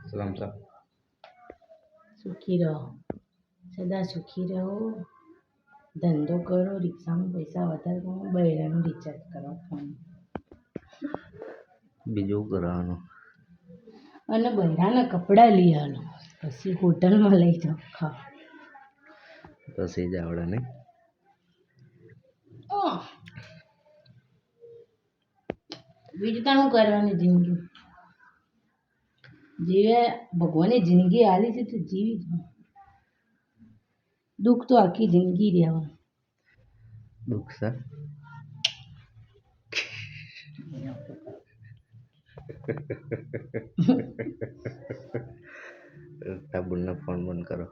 સલામ સા સુખી રહો, સદા સુખી રહો. ધંધો કરો, રિક્ષામાં પૈસા વધારે કરો, બૈરાનું રિચાર્જ કરો ફોન. બીજું કરવાનું અને બૈરાના કપડાં લઈ આલો, પછી હોટલમાં લઈ જાઓ ખાવા. પછી જ આવડે ને. બીજું તો શું કરવાની જિંદગી જીવે. ભગવાને જિંદગી આલી છે તો જીવી જ. દુઃખ તો આખી જિંદગી રહેવાનું. દુઃખ સર તાબુલનો ફોન બંધ કરો.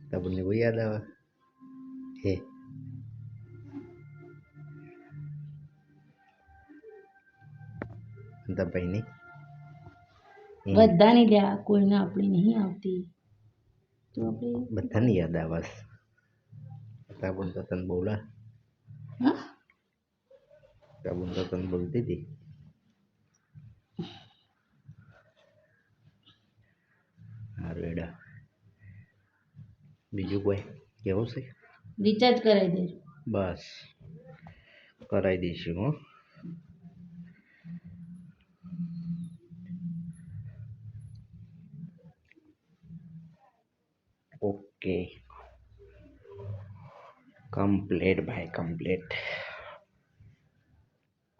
તાબુલની કોઈ યાદ આવે હે? તારા ભાઈની બધાની લ્યા, કોઈને આપણી નહીં આવતી તો આપણે બધાની યાદ આવે. તાબુલ તો તને બોલા, હા તાબુલ તો તને બોલતી હતી. હારું એડા. બીજું કોઈ કેવું છે? રિચાર્જ કરાવી દેજો. બસ કરાવી દઈશું હો. ઓકે કમ્પ્લીટ ભાઈ કમ્પ્લીટ.